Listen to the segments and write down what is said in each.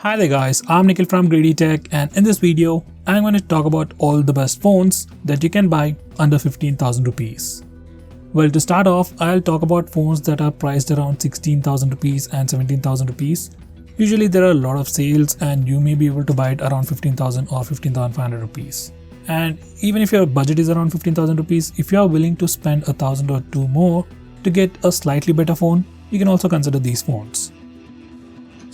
Hi there guys, I'm Nikhil from GreedyTech, and in this video, I'm going to talk about all the best phones that you can buy under 15,000 rupees. Well, to start off, I'll talk about phones that are priced around 16,000 rupees and 17,000 rupees. Usually there are a lot of sales and you may be able to buy it around 15,000 or 15,500 rupees. And even if your budget is around 15,000 rupees, if you are willing to spend 1,000 or 2 more to get a slightly better phone, you can also consider these phones.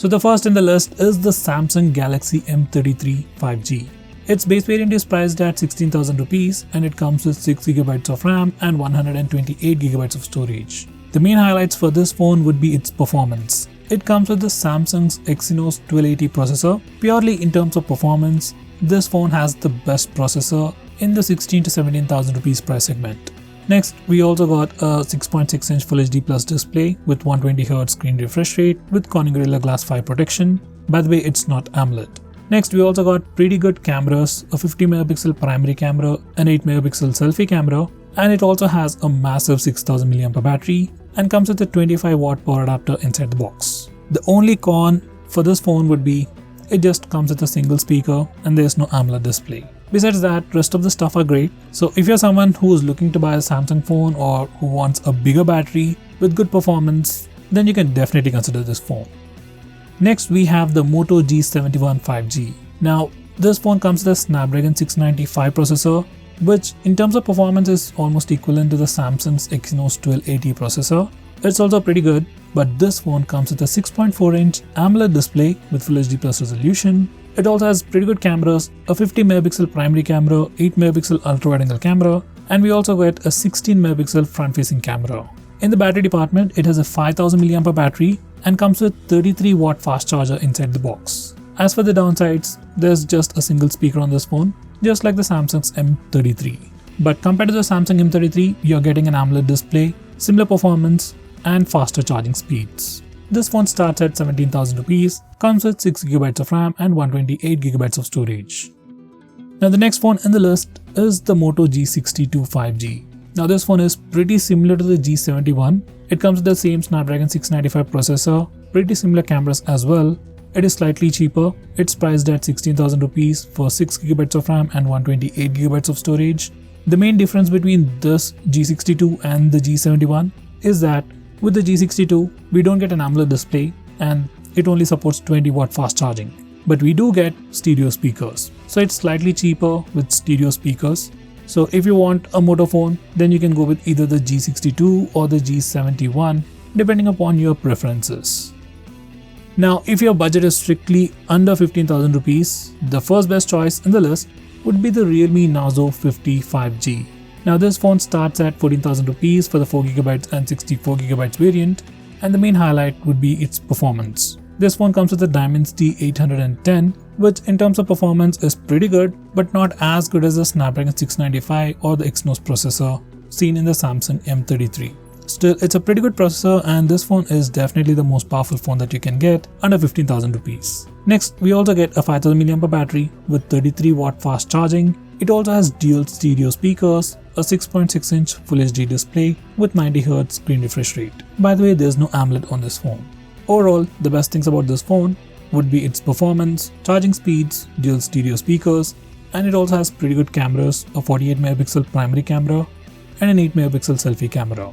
So the first in the list is the Samsung Galaxy M33 5G. Its base variant is priced at 16,000 rupees and it comes with 6GB of RAM and 128GB of storage. The main highlights for this phone would be its performance. It comes with the Samsung's Exynos 1280 processor. Purely in terms of performance, this phone has the best processor in the 16 to 17,000 rupees price segment. Next, we also got a 6.6-inch Full HD Plus display with 120Hz screen refresh rate with Corning Gorilla Glass 5 protection. By the way, it's not AMOLED. Next, we also got pretty good cameras, a 50MP primary camera, an 8MP selfie camera, and it also has a massive 6000 mAh battery and comes with a 25W power adapter inside the box. The only con for this phone would be it just comes with a single speaker and there's no AMOLED display. Besides that, rest of the stuff are great. So if you're someone who is looking to buy a Samsung phone or who wants a bigger battery with good performance, then you can definitely consider this phone. Next, we have the Moto G71 5G. Now, this phone comes with a Snapdragon 695 processor, which in terms of performance is almost equivalent to the Samsung's Exynos 1280 processor. It's also pretty good, but this phone comes with a 6.4-inch AMOLED display with Full HD Plus resolution. It also has pretty good cameras, a 50MP primary camera, 8MP ultra-wide-angle camera, and we also get a 16MP front-facing camera. In the battery department, it has a 5000 mAh battery and comes with 33W fast charger inside the box. As for the downsides, there's just a single speaker on this phone, just like the Samsung's M33. But compared to the Samsung M33, you're getting an AMOLED display, similar performance, and faster charging speeds. This phone starts at 17,000 rupees, comes with 6GB of RAM and 128GB of storage. Now the next phone in the list is the Moto G62 5G. Now this phone is pretty similar to the G71. It comes with the same Snapdragon 695 processor, pretty similar cameras as well. It is slightly cheaper. It's priced at 16,000 rupees for 6GB of RAM and 128GB of storage. The main difference between this G62 and the G71 is that with the G62, we don't get an AMOLED display and it only supports 20W fast charging. But we do get stereo speakers. So it's slightly cheaper with stereo speakers. So if you want a Moto phone, then you can go with either the G62 or the G71, depending upon your preferences. Now, if your budget is strictly under 15,000 rupees, the first best choice in the list would be the Realme Narzo 50 5G. Now this phone starts at 14,000 rupees for the 4GB and 64GB variant, and the main highlight would be its performance. This phone comes with a Dimensity 810, which in terms of performance is pretty good, but not as good as the Snapdragon 695 or the Exynos processor seen in the Samsung M33. Still, it's a pretty good processor and this phone is definitely the most powerful phone that you can get under 15,000 rupees. Next, we also get a 5000 mAh battery with 33W fast charging. It also has dual stereo speakers, a 6.6-inch Full HD display with 90Hz screen refresh rate. By the way, there's no AMOLED on this phone. Overall, the best things about this phone would be its performance, charging speeds, dual stereo speakers, and it also has pretty good cameras, a 48MP primary camera and an 8MP selfie camera.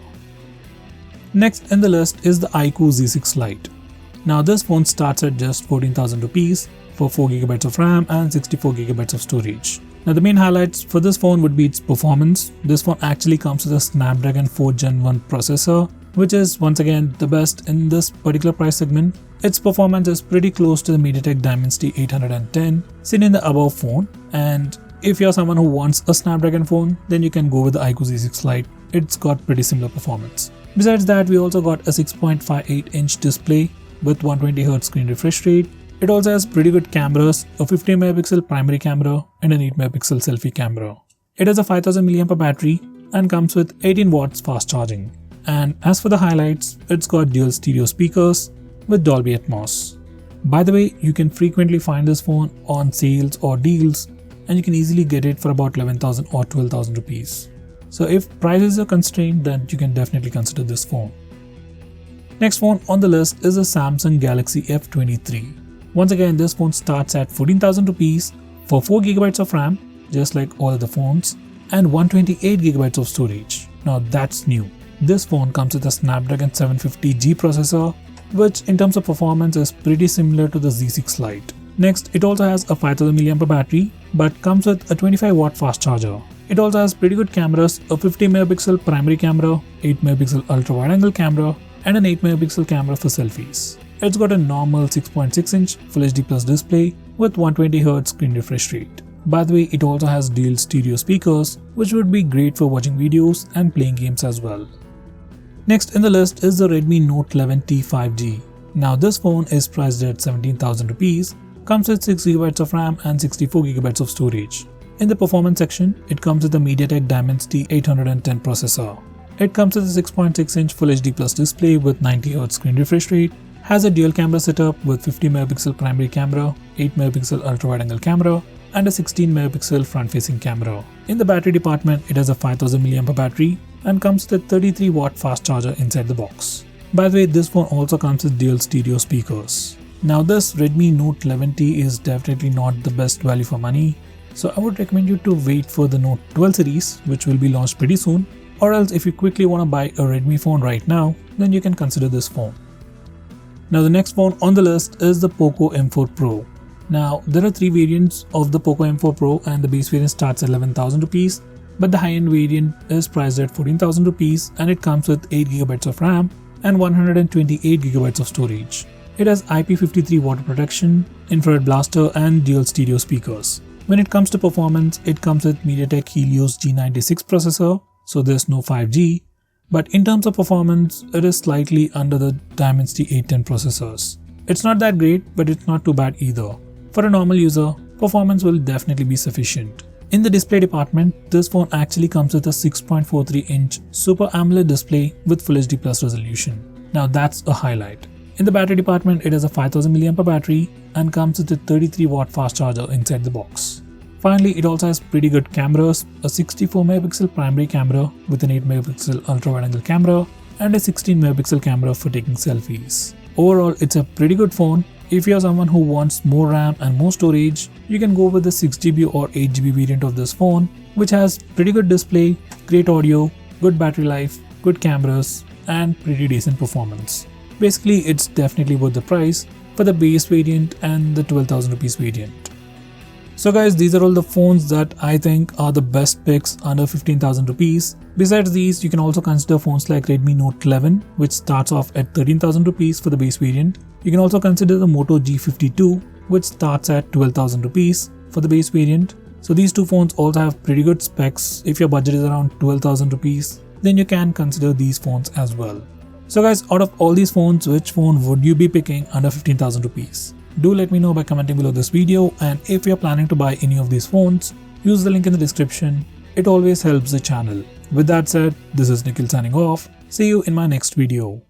Next in the list is the iQOO Z6 Lite. Now this phone starts at just 14,000 rupees for 4GB of RAM and 64GB of storage. Now the main highlights for this phone would be its performance. This phone actually comes with a Snapdragon 4 Gen 1 processor, which is once again the best in this particular price segment. Its performance is pretty close to the MediaTek Dimensity 810 seen in the above phone, and if you're someone who wants a Snapdragon phone, then you can go with the iQOO Z6 Lite. It's got pretty similar performance. Besides that, we also got a 6.58-inch display with 120Hz screen refresh rate. It also has pretty good cameras, a 50MP primary camera and an 8MP selfie camera. It has a 5000 mAh battery and comes with 18W fast charging. And as for the highlights, it's got dual stereo speakers with Dolby Atmos. By the way, you can frequently find this phone on sales or deals and you can easily get it for about 11,000 or 12,000 rupees. So if price is a constraint, then you can definitely consider this phone. Next phone on the list is the Samsung Galaxy F23. Once again, this phone starts at 14,000 rupees for 4GB of RAM, just like all other phones, and 128GB of storage. Now that's new. This phone comes with a Snapdragon 750G processor, which in terms of performance is pretty similar to the Z6 Lite. Next, it also has a 5000 mAh battery, but comes with a 25W fast charger. It also has pretty good cameras, a 50MP primary camera, 8MP ultra wide angle camera, and an 8MP camera for selfies. It's got a normal 6.6-inch Full HD Plus display with 120Hz screen refresh rate. By the way, it also has dual stereo speakers, which would be great for watching videos and playing games as well. Next in the list is the Redmi Note 11T 5G. Now this phone is priced at 17,000 rupees, comes with 6GB of RAM and 64GB of storage. In the performance section, it comes with the MediaTek Dimensity 810 processor. It comes with a 6.6-inch Full HD Plus display with 90Hz screen refresh rate, has a dual camera setup with 50MP primary camera, 8MP ultra wide angle camera, and a 16MP front-facing camera. In the battery department, it has a 5000 mAh battery and comes with a 33W fast charger inside the box. By the way, this phone also comes with dual stereo speakers. Now this Redmi Note 11T is definitely not the best value for money, so I would recommend you to wait for the Note 12 series, which will be launched pretty soon, or else if you quickly want to buy a Redmi phone right now, then you can consider this phone. Now the next phone on the list is the Poco M4 Pro. Now there are 3 variants of the Poco M4 Pro and the base variant starts at 11,000 rupees, but the high-end variant is priced at 14,000 rupees and it comes with 8GB of RAM and 128GB of storage. It has IP53 water protection, infrared blaster and dual stereo speakers. When it comes to performance, it comes with MediaTek Helios G96 processor, so there's no 5G, but in terms of performance, it is slightly under the Dimensity 810 processors. It's not that great, but it's not too bad either. For a normal user, performance will definitely be sufficient. In the display department, this phone actually comes with a 6.43-inch Super AMOLED display with Full HD Plus resolution. Now that's a highlight. In the battery department, it has a 5000 mAh battery and comes with a 33W fast charger inside the box. Finally, it also has pretty good cameras, a 64MP primary camera with an 8MP ultra wide angle camera and a 16MP camera for taking selfies. Overall, it's a pretty good phone. If you're someone who wants more RAM and more storage, you can go with the 6GB or 8GB variant of this phone, which has pretty good display, great audio, good battery life, good cameras, and pretty decent performance. Basically, it's definitely worth the price for the base variant and the 12,000 rupees variant. So guys, these are all the phones that I think are the best picks under 15,000 rupees. Besides these, you can also consider phones like Redmi Note 11, which starts off at 13,000 rupees for the base variant. You can also consider the Moto G52, which starts at 12,000 rupees for the base variant. So these two phones also have pretty good specs. If your budget is around 12,000 rupees, then you can consider these phones as well. So guys, out of all these phones, which phone would you be picking under 15,000 rupees? Do let me know by commenting below this video, and if you're planning to buy any of these phones, use the link in the description. It always helps the channel. With that said, this is Nikhil signing off. See you in my next video.